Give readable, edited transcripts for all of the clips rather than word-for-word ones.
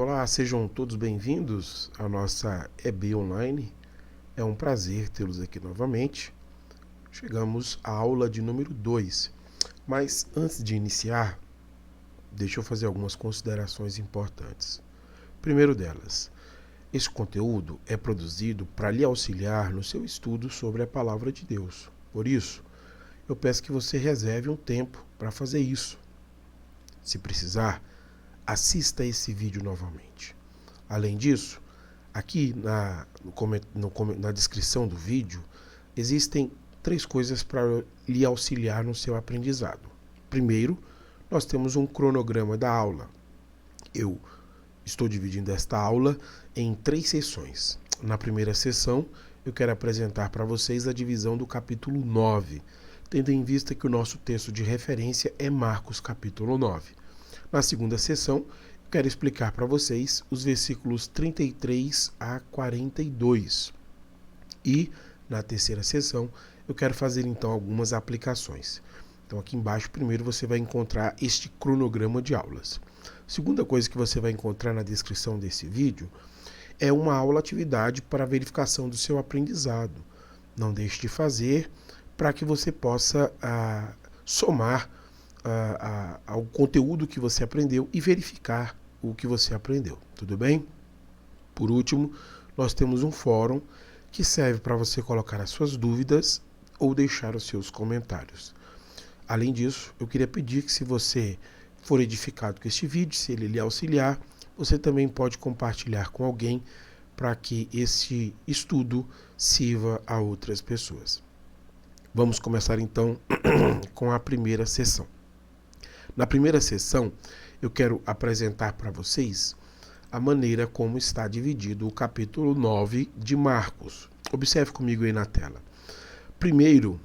Olá, sejam todos bem-vindos à nossa EB Online. É um prazer tê-los aqui novamente. Chegamos à aula de número 2. Mas antes de iniciar, deixa eu fazer algumas considerações importantes. Primeiro delas, esse conteúdo é produzido para lhe auxiliar no seu estudo sobre a Palavra de Deus. Por isso, eu peço que você reserve um tempo para fazer isso. Se precisar, assista esse vídeo novamente. Além disso, aqui na descrição do vídeo, existem 3 coisas para lhe auxiliar no seu aprendizado. Primeiro, nós temos um cronograma da aula. Eu estou dividindo esta aula em 3 sessões. Na primeira sessão, eu quero apresentar para vocês a divisão do capítulo 9, tendo em vista que o nosso texto de referência é Marcos capítulo 9. Na segunda sessão, eu quero explicar para vocês os versículos 33 a 42. E, na terceira sessão, eu quero fazer então algumas aplicações. Então, aqui embaixo, primeiro você vai encontrar este cronograma de aulas. Segunda coisa que você vai encontrar na descrição desse vídeo é uma aula-atividade para verificação do seu aprendizado. Não deixe de fazer para que você possa somar ao conteúdo que você aprendeu e verificar o que você aprendeu, tudo bem? Por último, nós temos um fórum que serve para você colocar as suas dúvidas ou deixar os seus comentários. Além disso, eu queria pedir que, se você for edificado com este vídeo, se ele lhe auxiliar, você também pode compartilhar com alguém para que esse estudo sirva a outras pessoas. Vamos começar então com a primeira sessão. Na primeira sessão, eu quero apresentar para vocês a maneira como está dividido o capítulo 9 de Marcos. Observe comigo aí na tela. Primeiro,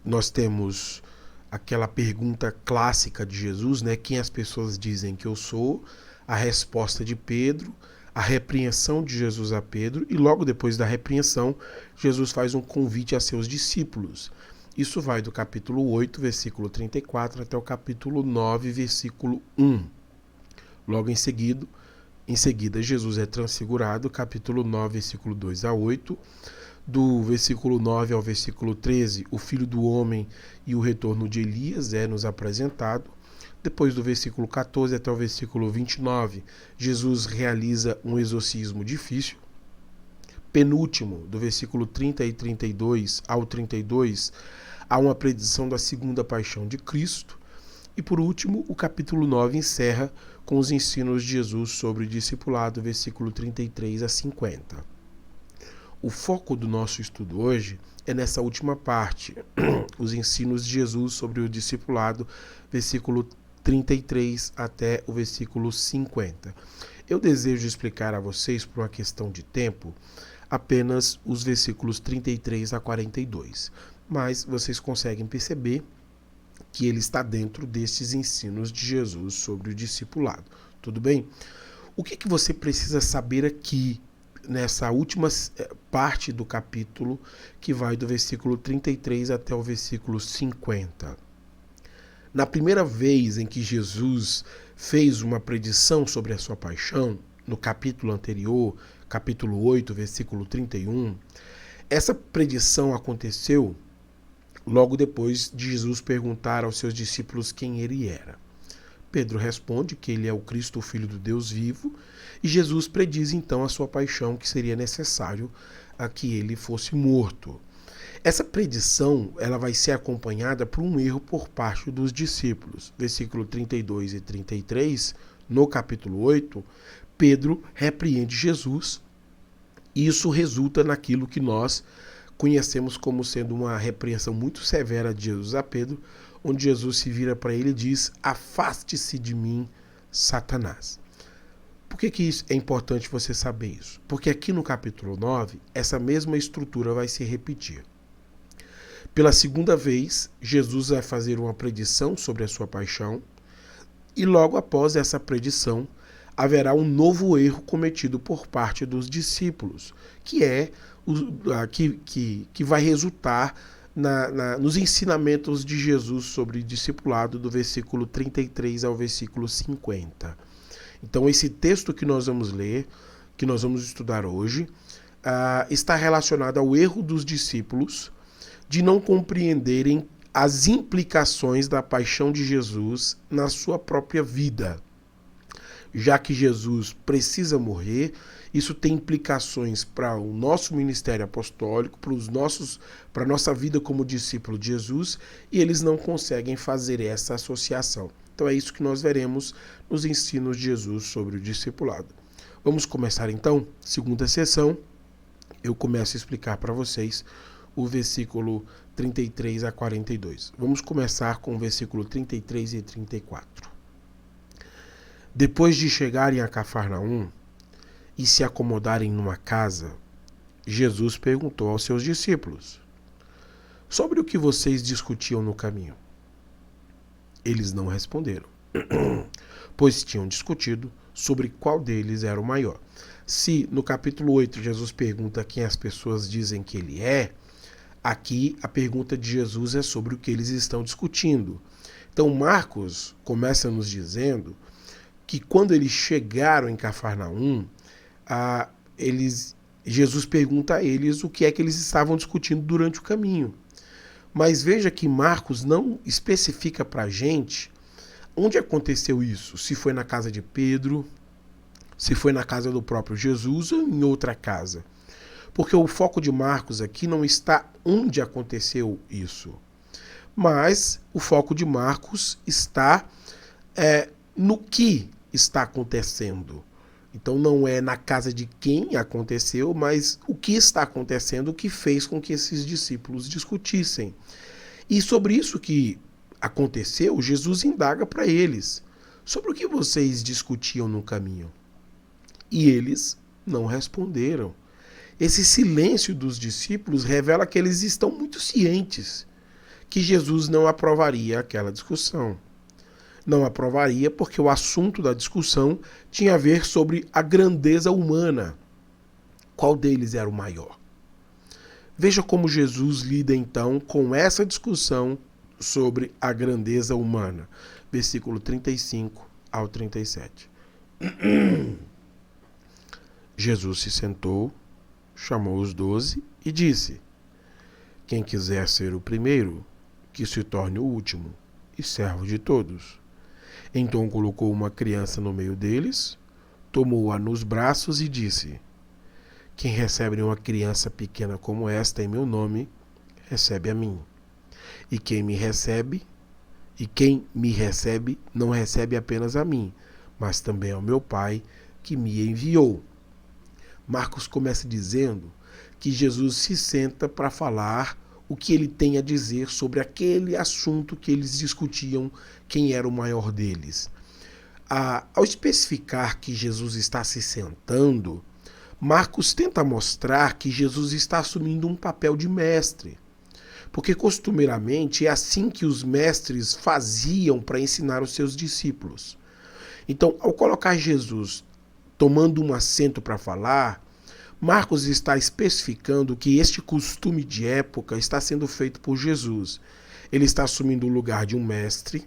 nós temos aquela pergunta clássica de Jesus, né? Quem as pessoas dizem que eu sou? A resposta de Pedro, a repreensão de Jesus a Pedro, e logo depois da repreensão, Jesus faz um convite a seus discípulos. Isso vai do capítulo 8, versículo 34, até o capítulo 9, versículo 1. Logo em seguida, Jesus é transfigurado, capítulo 9, versículo 2 a 8. Do versículo 9 ao versículo 13, o Filho do Homem e o retorno de Elias é nos apresentado. Depois do versículo 14 até o versículo 29, Jesus realiza um exorcismo difícil. Penúltimo, do versículo 30 e 32 ao 32, há uma predição da segunda paixão de Cristo. E por último, o capítulo 9 encerra com os ensinos de Jesus sobre o discipulado, versículo 33 a 50. O foco do nosso estudo hoje é nessa última parte, os ensinos de Jesus sobre o discipulado, versículo 33 até o versículo 50. Eu desejo explicar a vocês, por uma questão de tempo, apenas os versículos 33 a 42. Mas vocês conseguem perceber que ele está dentro destes ensinos de Jesus sobre o discipulado. Tudo bem? O que você precisa saber aqui, nessa última parte do capítulo, que vai do versículo 33 até o versículo 50? Na primeira vez em que Jesus fez uma predição sobre a sua paixão, no capítulo anterior, capítulo 8, versículo 31, essa predição aconteceu logo depois de Jesus perguntar aos seus discípulos quem ele era. Pedro responde que ele é o Cristo, o Filho do Deus vivo, e Jesus prediz então a sua paixão, que seria necessário que ele fosse morto. Essa predição ela vai ser acompanhada por um erro por parte dos discípulos. Versículo 32 e 33, no capítulo 8, Pedro repreende Jesus, e isso resulta naquilo que nós conhecemos como sendo uma repreensão muito severa de Jesus a Pedro, onde Jesus se vira para ele e diz: afaste-se de mim, Satanás. Por que isso é importante você saber isso? Porque aqui no capítulo 9, essa mesma estrutura vai se repetir. Pela segunda vez, Jesus vai fazer uma predição sobre a sua paixão, e logo após essa predição, haverá um novo erro cometido por parte dos discípulos, que é que vai resultar nos ensinamentos de Jesus sobre discipulado, do versículo 33 ao versículo 50. Então, esse texto que nós vamos ler, que nós vamos estudar hoje, está relacionado ao erro dos discípulos de não compreenderem as implicações da paixão de Jesus na sua própria vida. Já que Jesus precisa morrer, isso tem implicações para o nosso ministério apostólico, para a nossa vida como discípulo de Jesus, e eles não conseguem fazer essa associação. Então é isso que nós veremos nos ensinos de Jesus sobre o discipulado. Vamos começar então, segunda sessão. Eu começo a explicar para vocês o versículo 33 a 42. Vamos começar com o versículo 33 e 34. Depois de chegarem a Cafarnaum e se acomodarem numa casa, Jesus perguntou aos seus discípulos: sobre o que vocês discutiam no caminho? Eles não responderam, pois tinham discutido sobre qual deles era o maior. Se no capítulo 8 Jesus pergunta quem as pessoas dizem que ele é, aqui a pergunta de Jesus é sobre o que eles estão discutindo. Então Marcos começa nos dizendo que quando eles chegaram em Cafarnaum, Jesus pergunta a eles o que é que eles estavam discutindo durante o caminho. Mas veja que Marcos não especifica para a gente onde aconteceu isso. Se foi na casa de Pedro, se foi na casa do próprio Jesus ou em outra casa. Porque o foco de Marcos aqui não está onde aconteceu isso. Mas o foco de Marcos está no que está acontecendo. Então não é na casa de quem aconteceu, mas o que está acontecendo, o que fez com que esses discípulos discutissem. E sobre isso que aconteceu, Jesus indaga para eles: sobre o que vocês discutiam no caminho? E eles não responderam. Esse silêncio dos discípulos revela que eles estão muito cientes que Jesus não aprovaria aquela discussão. Não aprovaria porque o assunto da discussão tinha a ver sobre a grandeza humana. Qual deles era o maior? Veja como Jesus lida então com essa discussão sobre a grandeza humana. Versículo 35 ao 37. Jesus se sentou, chamou os 12 e disse: quem quiser ser o primeiro, que se torne o último e servo de todos. Então colocou uma criança no meio deles, tomou-a nos braços e disse: quem recebe uma criança pequena como esta em meu nome, recebe a mim. E quem me recebe, não recebe apenas a mim, mas também ao meu Pai que me enviou. Marcos começa dizendo que Jesus se senta para falar o que ele tem a dizer sobre aquele assunto que eles discutiam, quem era o maior deles. Ao especificar que Jesus está se sentando, Marcos tenta mostrar que Jesus está assumindo um papel de mestre. Porque costumeiramente é assim que os mestres faziam para ensinar os seus discípulos. Então, ao colocar Jesus tomando um assento para falar, Marcos está especificando que este costume de época está sendo feito por Jesus. Ele está assumindo o lugar de um mestre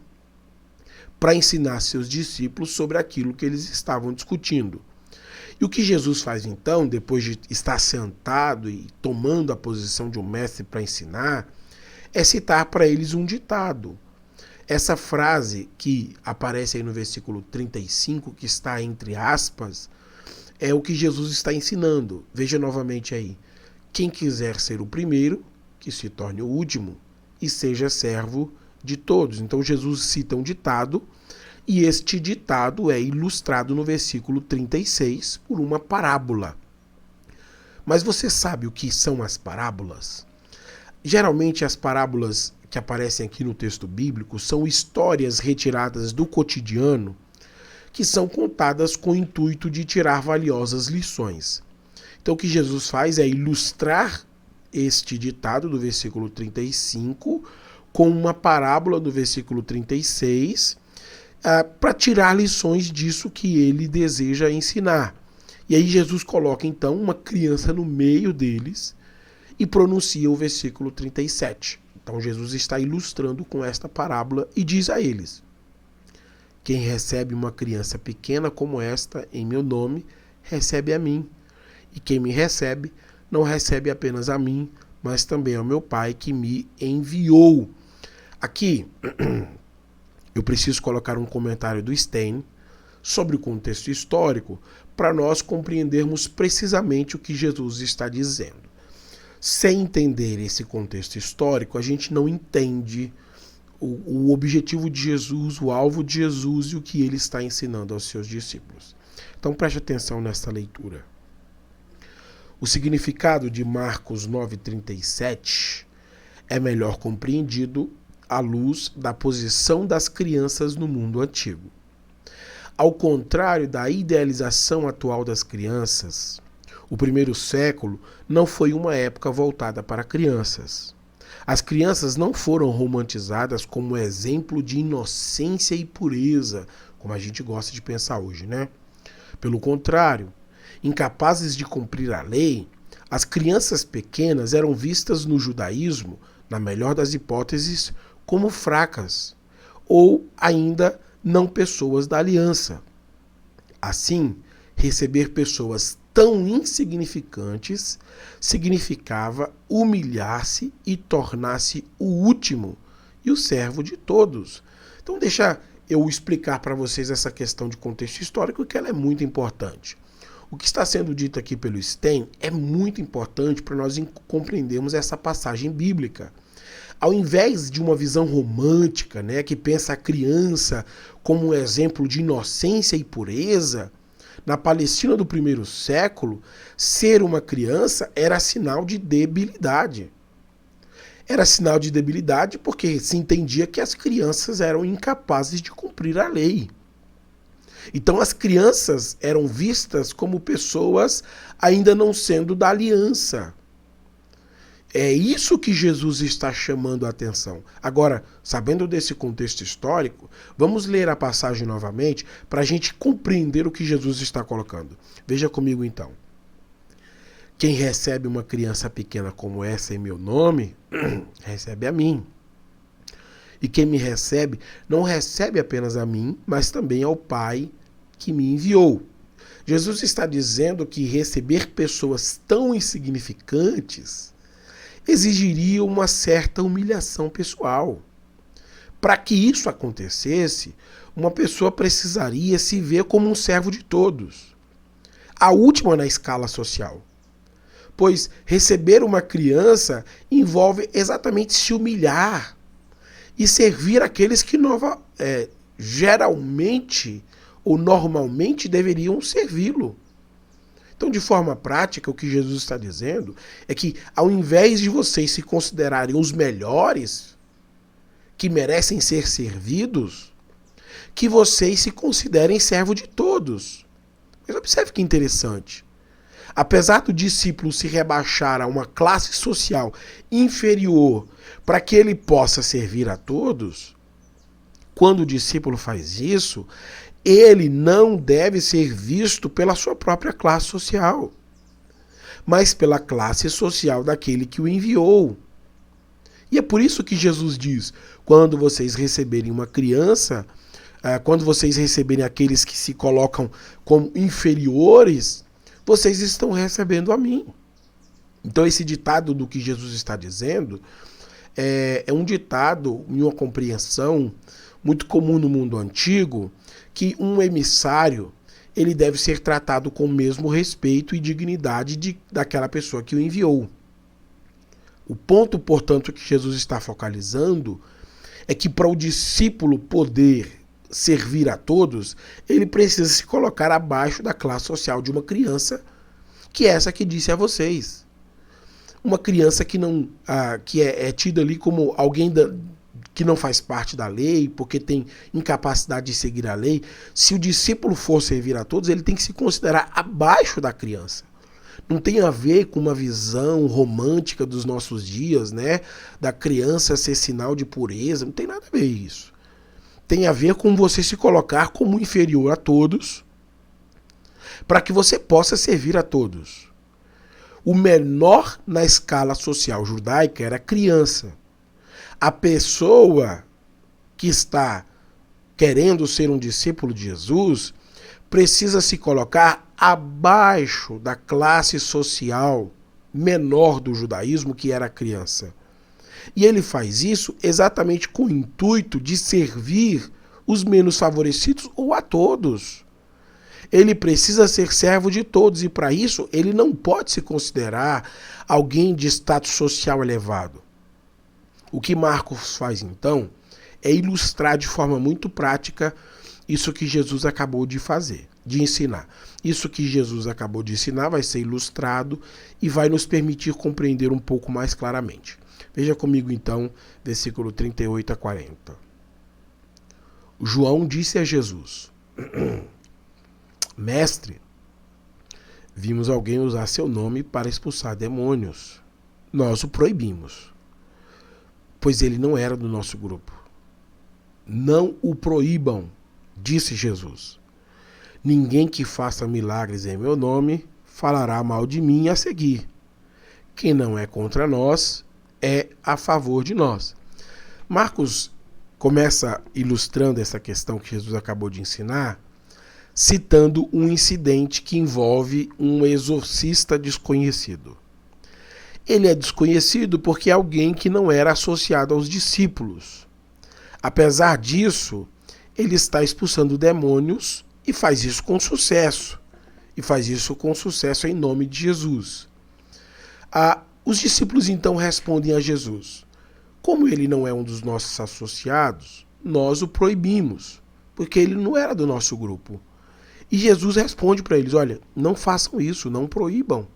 para ensinar seus discípulos sobre aquilo que eles estavam discutindo. E o que Jesus faz então, depois de estar sentado e tomando a posição de um mestre para ensinar, é citar para eles um ditado. Essa frase que aparece aí no versículo 35, que está entre aspas, é o que Jesus está ensinando. Veja novamente aí: quem quiser ser o primeiro, que se torne o último e seja servo de todos. Então Jesus cita um ditado, e este ditado é ilustrado no versículo 36 por uma parábola. Mas você sabe o que são as parábolas? Geralmente as parábolas que aparecem aqui no texto bíblico são histórias retiradas do cotidiano que são contadas com o intuito de tirar valiosas lições. Então o que Jesus faz é ilustrar este ditado do versículo 35 com uma parábola do versículo 36 para tirar lições disso que ele deseja ensinar. E aí Jesus coloca então uma criança no meio deles e pronuncia o versículo 37. Então Jesus está ilustrando com esta parábola e diz a eles: Quem recebe uma criança pequena como esta em meu nome, recebe a mim. E quem me recebe, não recebe apenas a mim, mas também ao meu Pai que me enviou. Aqui, eu preciso colocar um comentário do Stein sobre o contexto histórico para nós compreendermos precisamente o que Jesus está dizendo. Sem entender esse contexto histórico, a gente não entende o objetivo de Jesus, o alvo de Jesus e o que ele está ensinando aos seus discípulos. Então preste atenção nesta leitura. O significado de Marcos 9,37 é melhor compreendido à luz da posição das crianças no mundo antigo. Ao contrário da idealização atual das crianças, o primeiro século não foi uma época voltada para crianças. As crianças não foram romantizadas como exemplo de inocência e pureza, como a gente gosta de pensar hoje, né? Pelo contrário, incapazes de cumprir a lei, as crianças pequenas eram vistas no judaísmo, na melhor das hipóteses, como fracas, ou ainda não pessoas da aliança. Assim, receber pessoas tão insignificantes significava humilhar-se e tornar-se o último e o servo de todos. Então deixa eu explicar para vocês essa questão de contexto histórico, que ela é muito importante. O que está sendo dito aqui pelo Stein é muito importante para nós compreendermos essa passagem bíblica. Ao invés de uma visão romântica, né, que pensa a criança como um exemplo de inocência e pureza, na Palestina do primeiro século, ser uma criança era sinal de debilidade. Era sinal de debilidade porque se entendia que as crianças eram incapazes de cumprir a lei. Então as crianças eram vistas como pessoas ainda não sendo da aliança. É isso que Jesus está chamando a atenção. Agora, sabendo desse contexto histórico, vamos ler a passagem novamente para a gente compreender o que Jesus está colocando. Veja comigo então. Quem recebe uma criança pequena como essa em meu nome, recebe a mim. E quem me recebe, não recebe apenas a mim, mas também ao Pai que me enviou. Jesus está dizendo que receber pessoas tão insignificantes exigiria uma certa humilhação pessoal. Para que isso acontecesse, uma pessoa precisaria se ver como um servo de todos, a última na escala social. Pois receber uma criança envolve exatamente se humilhar e servir aqueles que geralmente ou normalmente deveriam servi-lo. Então, de forma prática, o que Jesus está dizendo é que, ao invés de vocês se considerarem os melhores, que merecem ser servidos, que vocês se considerem servo de todos. Mas observe que interessante. Apesar do discípulo se rebaixar a uma classe social inferior para que ele possa servir a todos, quando o discípulo faz isso, ele não deve ser visto pela sua própria classe social, mas pela classe social daquele que o enviou. E é por isso que Jesus diz, quando vocês receberem uma criança, quando vocês receberem aqueles que se colocam como inferiores, vocês estão recebendo a mim. Então esse ditado do que Jesus está dizendo é um ditado, em uma compreensão muito comum no mundo antigo, que um emissário ele deve ser tratado com o mesmo respeito e dignidade daquela pessoa que o enviou. O ponto, portanto, que Jesus está focalizando é que para o discípulo poder servir a todos, ele precisa se colocar abaixo da classe social de uma criança, que é essa que disse a vocês. Uma criança que é tida ali como alguém que não faz parte da lei, porque tem incapacidade de seguir a lei. Se o discípulo for servir a todos, ele tem que se considerar abaixo da criança. Não tem a ver com uma visão romântica dos nossos dias, né? Da criança ser sinal de pureza, não tem nada a ver isso. Tem a ver com você se colocar como inferior a todos, para que você possa servir a todos. O menor na escala social judaica era a criança. A pessoa que está querendo ser um discípulo de Jesus, precisa se colocar abaixo da classe social menor do judaísmo, que era a criança. E ele faz isso exatamente com o intuito de servir os menos favorecidos ou a todos. Ele precisa ser servo de todos e, para isso, ele não pode se considerar alguém de status social elevado. O que Marcos faz, então, é ilustrar de forma muito prática isso que Jesus acabou de fazer, de ensinar. Isso que Jesus acabou de ensinar vai ser ilustrado e vai nos permitir compreender um pouco mais claramente. Veja comigo, então, versículo 38 a 40. João disse a Jesus: Mestre, vimos alguém usar seu nome para expulsar demônios. Nós o proibimos, pois ele não era do nosso grupo. Não o proíbam, disse Jesus. Ninguém que faça milagres em meu nome falará mal de mim a seguir. Quem não é contra nós é a favor de nós. Marcos começa ilustrando essa questão que Jesus acabou de ensinar, citando um incidente que envolve um exorcista desconhecido. Ele é desconhecido porque é alguém que não era associado aos discípulos. Apesar disso, ele está expulsando demônios e faz isso com sucesso. E faz isso com sucesso em nome de Jesus. Os discípulos então respondem a Jesus: como ele não é um dos nossos associados, nós o proibimos, porque ele não era do nosso grupo. E Jesus responde para eles: olha, não façam isso, não proíbam.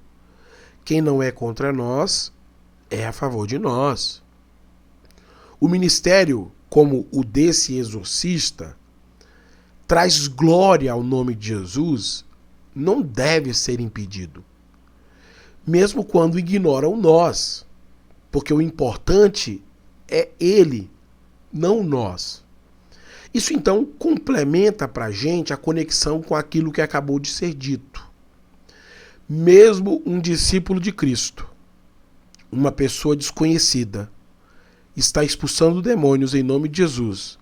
Quem não é contra nós é a favor de nós. O ministério, como o desse exorcista, traz glória ao nome de Jesus, não deve ser impedido, mesmo quando ignoram nós, porque o importante é ele, não nós. Isso então complementa para a gente a conexão com aquilo que acabou de ser dito. Mesmo um discípulo de Cristo, uma pessoa desconhecida, está expulsando demônios em nome de Jesus.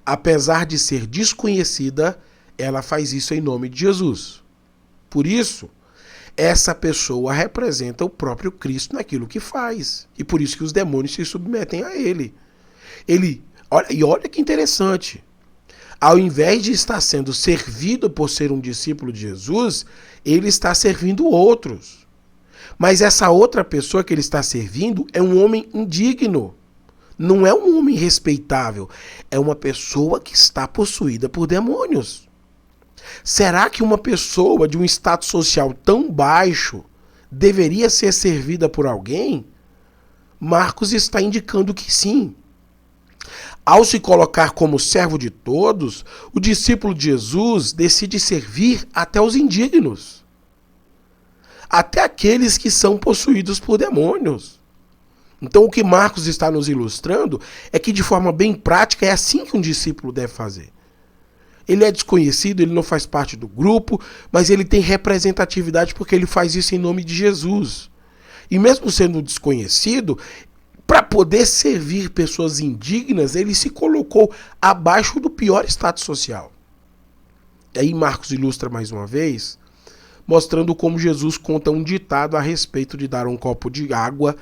Apesar de ser desconhecida, ela faz isso em nome de Jesus. Por isso, essa pessoa representa o próprio Cristo naquilo que faz. E por isso que os demônios se submetem a ele. Olha que interessante. Ao invés de estar sendo servido por ser um discípulo de Jesus, ele está servindo outros. Mas essa outra pessoa que ele está servindo é um homem indigno. Não é um homem respeitável. É uma pessoa que está possuída por demônios. Será que uma pessoa de um status social tão baixo deveria ser servida por alguém? Marcos está indicando que sim. Ao se colocar como servo de todos, o discípulo de Jesus decide servir até os indignos, até aqueles que são possuídos por demônios. Então o que Marcos está nos ilustrando é que de forma bem prática é assim que um discípulo deve fazer. Ele é desconhecido, ele não faz parte do grupo, mas ele tem representatividade porque ele faz isso em nome de Jesus. E mesmo sendo desconhecido, para poder servir pessoas indignas, ele se colocou abaixo do pior status social. E aí Marcos ilustra mais uma vez, mostrando como Jesus conta um ditado a respeito de dar um copo de água.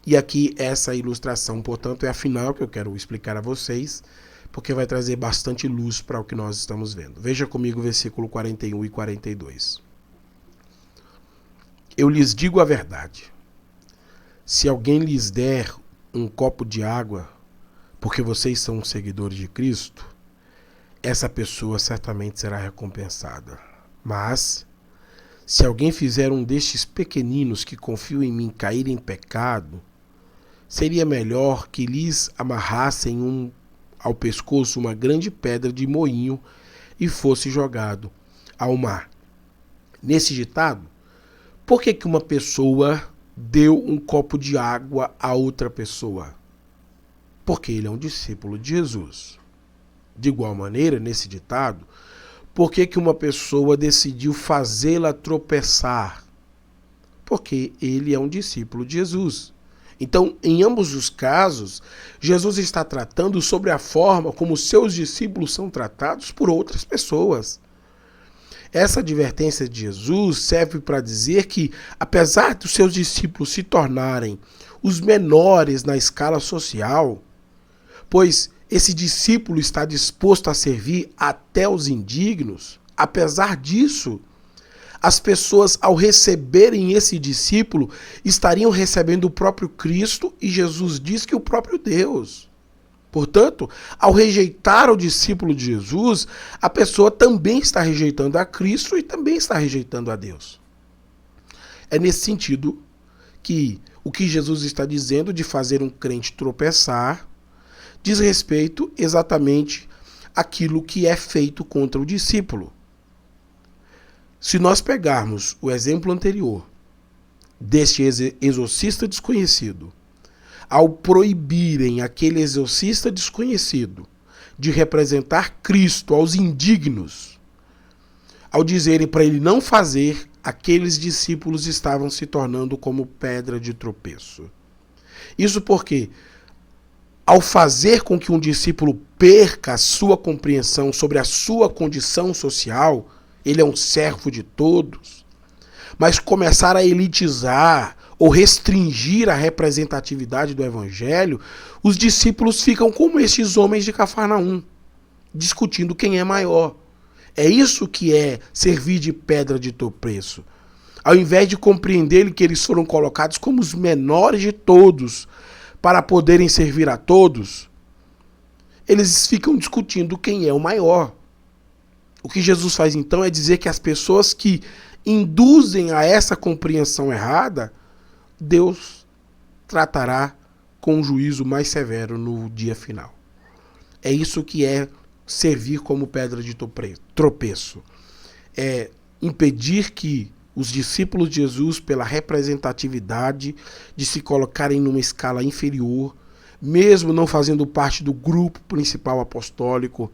E aqui essa ilustração, portanto, é a final que eu quero explicar a vocês, porque vai trazer bastante luz para o que nós estamos vendo. Veja comigo o versículo 41 e 42. Eu lhes digo a verdade. Se alguém lhes der um copo de água, porque vocês são seguidores de Cristo, essa pessoa certamente será recompensada. Mas, se alguém fizer um destes pequeninos que confiam em mim cair em pecado, seria melhor que lhes amarrassem ao pescoço uma grande pedra de moinho e fosse jogado ao mar. Nesse ditado, por que uma pessoa deu um copo de água a outra pessoa? Porque ele é um discípulo de Jesus. De igual maneira, nesse ditado, por que uma pessoa decidiu fazê-la tropeçar? Porque ele é um discípulo de Jesus. Então, em ambos os casos, Jesus está tratando sobre a forma como seus discípulos são tratados por outras pessoas. Essa advertência de Jesus serve para dizer que, apesar dos seus discípulos se tornarem os menores na escala social, pois esse discípulo está disposto a servir até os indignos, apesar disso, as pessoas, ao receberem esse discípulo, estariam recebendo o próprio Cristo, e Jesus diz que o próprio Deus. Portanto, ao rejeitar o discípulo de Jesus, a pessoa também está rejeitando a Cristo e também está rejeitando a Deus. É nesse sentido que o que Jesus está dizendo de fazer um crente tropeçar diz respeito exatamente àquilo que é feito contra o discípulo. Se nós pegarmos o exemplo anterior deste exorcista desconhecido, ao proibirem aquele exorcista desconhecido de representar Cristo aos indignos, ao dizerem para ele não fazer, aqueles discípulos estavam se tornando como pedra de tropeço. Isso porque, ao fazer com que um discípulo perca a sua compreensão sobre a sua condição social, ele é um servo de todos, mas começar a elitizar ou restringir a representatividade do evangelho, os discípulos ficam como estes homens de Cafarnaum, discutindo quem é maior. É isso que é servir de pedra de tropeço. Ao invés de compreender que eles foram colocados como os menores de todos, para poderem servir a todos, eles ficam discutindo quem é o maior. O que Jesus faz então é dizer que as pessoas que induzem a essa compreensão errada, Deus tratará com um juízo mais severo no dia final. É isso que é servir como pedra de tropeço. É impedir que os discípulos de Jesus, pela representatividade de se colocarem numa escala inferior, mesmo não fazendo parte do grupo principal apostólico,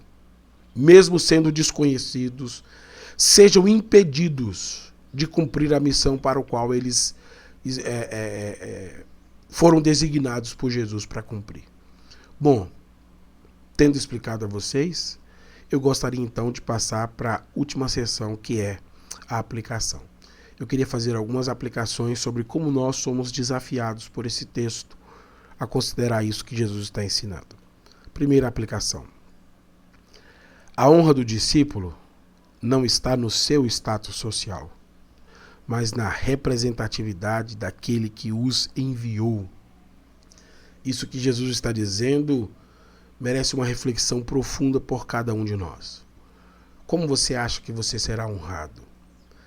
mesmo sendo desconhecidos, sejam impedidos de cumprir a missão para a qual eles foram designados por Jesus para cumprir. Bom, tendo explicado a vocês, eu gostaria então de passar para a última sessão, que é a aplicação. Eu queria fazer algumas aplicações sobre como nós somos desafiados por esse texto a considerar isso que Jesus está ensinando. Primeira aplicação. A honra do discípulo não está no seu status social, mas na representatividade daquele que os enviou. Isso que Jesus está dizendo merece uma reflexão profunda por cada um de nós. Como você acha que você será honrado?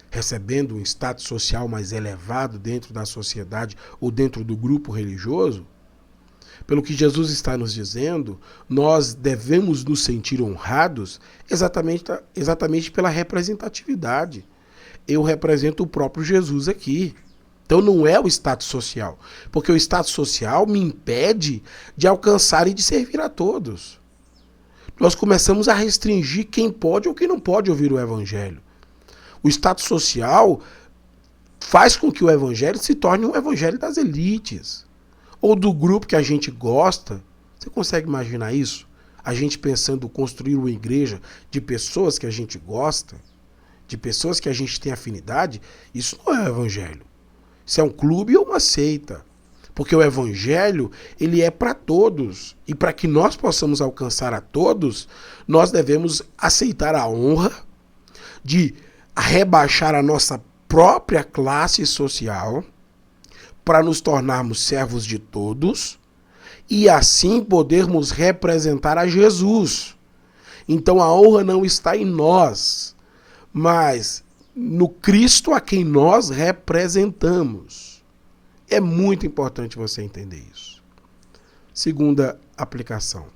Recebendo um status social mais elevado dentro da sociedade ou dentro do grupo religioso? Pelo que Jesus está nos dizendo, nós devemos nos sentir honrados exatamente pela representatividade. Eu represento o próprio Jesus aqui. Então não é o status social, porque o status social me impede de alcançar e de servir a todos. Nós começamos a restringir quem pode ou quem não pode ouvir o evangelho. O status social faz com que o evangelho se torne um evangelho das elites, ou do grupo que a gente gosta. Você consegue imaginar isso? A gente pensando construir uma igreja de pessoas que a gente gosta, de pessoas que a gente tem afinidade. Isso não é o evangelho. Isso é um clube ou uma seita. Porque o evangelho, ele é para todos. E para que nós possamos alcançar a todos, nós devemos aceitar a honra de rebaixar a nossa própria classe social para nos tornarmos servos de todos e assim podermos representar a Jesus. Então a honra não está em nós, mas no Cristo a quem nós representamos. É muito importante você entender isso. Segunda aplicação.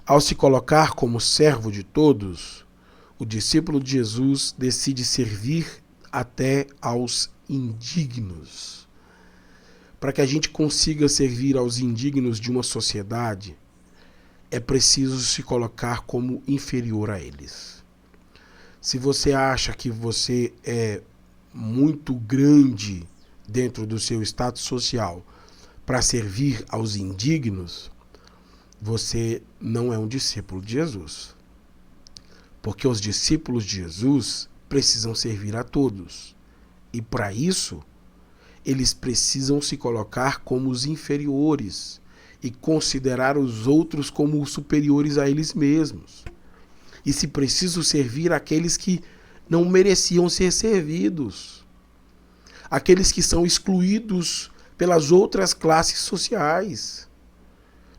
Ao se colocar como servo de todos, o discípulo de Jesus decide servir até aos indignos. Para que a gente consiga servir aos indignos de uma sociedade, é preciso se colocar como inferior a eles. Se você acha que você é muito grande dentro do seu status social para servir aos indignos, você não é um discípulo de Jesus. Porque os discípulos de Jesus precisam servir a todos. E para isso, eles precisam se colocar como os inferiores e considerar os outros como os superiores a eles mesmos. E se preciso servir aqueles que não mereciam ser servidos, aqueles que são excluídos pelas outras classes sociais.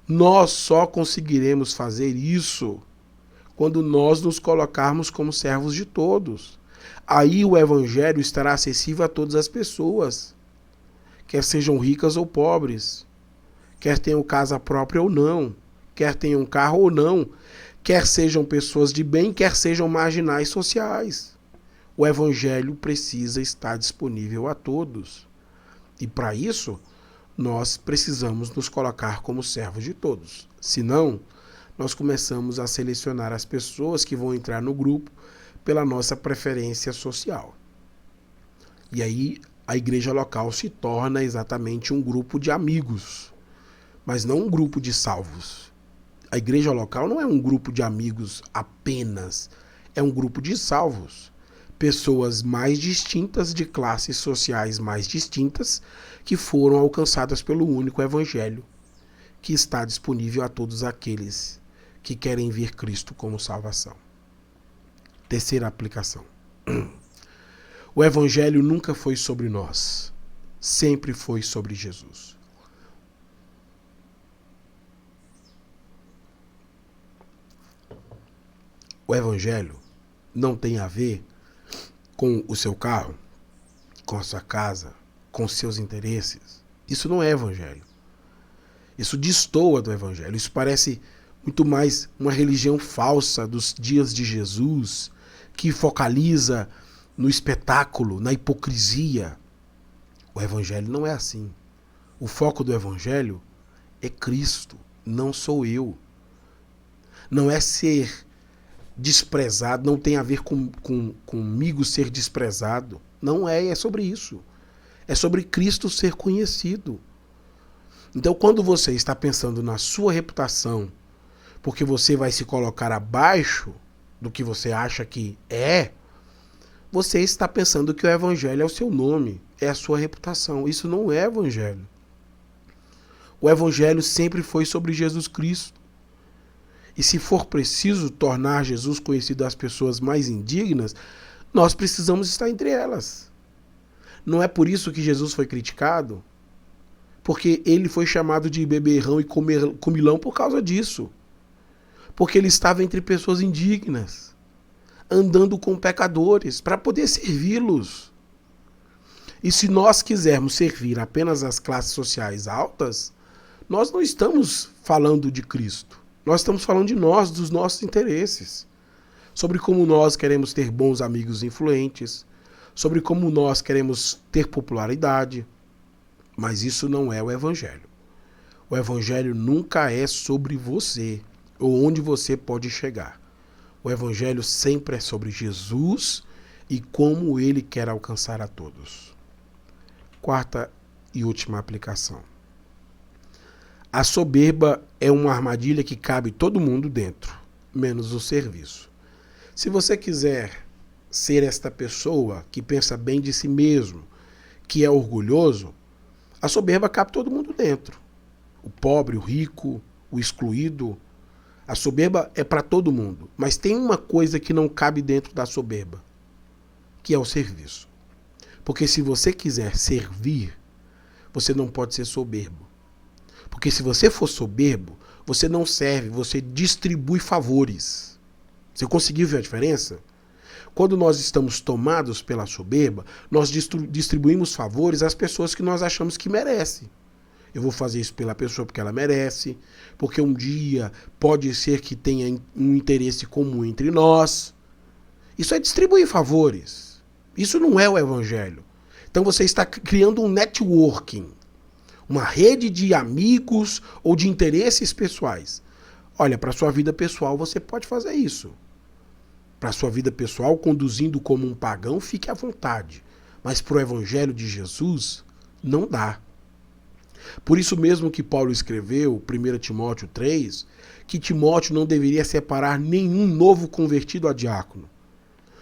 Nós só conseguiremos fazer isso quando nós nos colocarmos como servos de todos. Aí o evangelho estará acessível a todas as pessoas, quer sejam ricas ou pobres, quer tenham casa própria ou não, quer tenham carro ou não, quer sejam pessoas de bem, quer sejam marginais sociais. O evangelho precisa estar disponível a todos. E para isso, nós precisamos nos colocar como servos de todos. Senão, nós começamos a selecionar as pessoas que vão entrar no grupo pela nossa preferência social. E aí a igreja local se torna exatamente um grupo de amigos, mas não um grupo de salvos. A igreja local não é um grupo de amigos apenas, é um grupo de salvos. Pessoas mais distintas, de classes sociais mais distintas, que foram alcançadas pelo único evangelho, que está disponível a todos aqueles que querem ver Cristo como salvação. Terceira aplicação. O evangelho nunca foi sobre nós, sempre foi sobre Jesus. O evangelho não tem a ver com o seu carro, com a sua casa, com os seus interesses. Isso não é evangelho. Isso destoa do evangelho. Isso parece muito mais uma religião falsa dos dias de Jesus, que focaliza no espetáculo, na hipocrisia. O evangelho não é assim. O foco do evangelho é Cristo, não sou eu. Não é ser desprezado, não tem a ver comigo ser desprezado. Não é sobre isso. É sobre Cristo ser conhecido. Então, quando você está pensando na sua reputação, porque você vai se colocar abaixo do que você acha que é, você está pensando que o evangelho é o seu nome, é a sua reputação. Isso não é evangelho. O evangelho sempre foi sobre Jesus Cristo. E se for preciso tornar Jesus conhecido às pessoas mais indignas, nós precisamos estar entre elas. Não é por isso que Jesus foi criticado? Porque ele foi chamado de beberrão e comilão por causa disso. Porque ele estava entre pessoas indignas, andando com pecadores, para poder servi-los. E se nós quisermos servir apenas as classes sociais altas, nós não estamos falando de Cristo. Nós estamos falando de nós, dos nossos interesses. Sobre como nós queremos ter bons amigos influentes, sobre como nós queremos ter popularidade. Mas isso não é o evangelho. O evangelho nunca é sobre você, ou onde você pode chegar. O evangelho sempre é sobre Jesus e como ele quer alcançar a todos. Quarta e última aplicação. A soberba é uma armadilha que cabe todo mundo dentro, menos o serviço. Se você quiser ser esta pessoa que pensa bem de si mesmo, que é orgulhoso, a soberba cabe todo mundo dentro. O pobre, o rico, o excluído. A soberba é para todo mundo. Mas tem uma coisa que não cabe dentro da soberba, que é o serviço. Porque se você quiser servir, você não pode ser soberbo. Porque se você for soberbo, você não serve, você distribui favores. Você conseguiu ver a diferença? Quando nós estamos tomados pela soberba, nós distribuímos favores às pessoas que nós achamos que merecem. Eu vou fazer isso pela pessoa porque ela merece, porque um dia pode ser que tenha um interesse comum entre nós. Isso é distribuir favores. Isso não é o evangelho. Então você está criando um networking, uma rede de amigos ou de interesses pessoais. Olha, para a sua vida pessoal você pode fazer isso. Para a sua vida pessoal, conduzindo como um pagão, fique à vontade. Mas para o evangelho de Jesus, não dá. Por isso mesmo que Paulo escreveu, 1 Timóteo 3, que Timóteo não deveria separar nenhum novo convertido a diácono.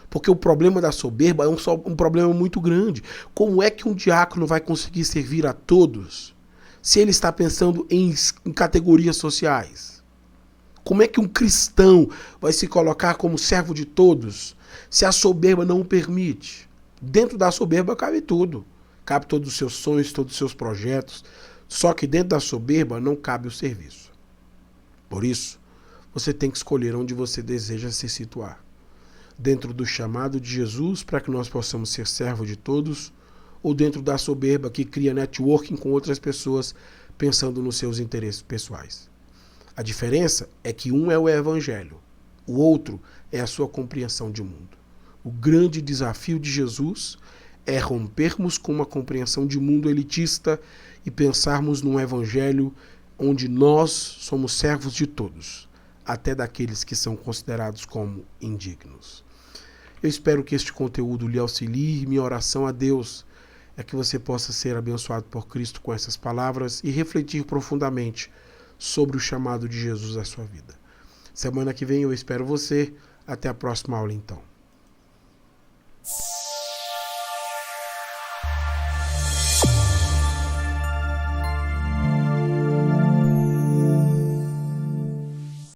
Porque o problema da soberba é um problema muito grande. Como é que um diácono vai conseguir servir a todos se ele está pensando em categorias sociais? Como é que um cristão vai se colocar como servo de todos se a soberba não o permite? Dentro da soberba cabe tudo. Cabe todos os seus sonhos, todos os seus projetos. Só que dentro da soberba não cabe o serviço. Por isso, você tem que escolher onde você deseja se situar. Dentro do chamado de Jesus para que nós possamos ser servo de todos, ou dentro da soberba que cria networking com outras pessoas pensando nos seus interesses pessoais. A diferença é que um é o evangelho, o outro é a sua compreensão de mundo. O grande desafio de Jesus é rompermos com uma compreensão de mundo elitista e pensarmos num evangelho onde nós somos servos de todos, até daqueles que são considerados como indignos. Eu espero que este conteúdo lhe auxilie. Minha oração a Deus é que você possa ser abençoado por Cristo com essas palavras e refletir profundamente sobre o chamado de Jesus à sua vida. Semana que vem eu espero você. Até a próxima aula, então.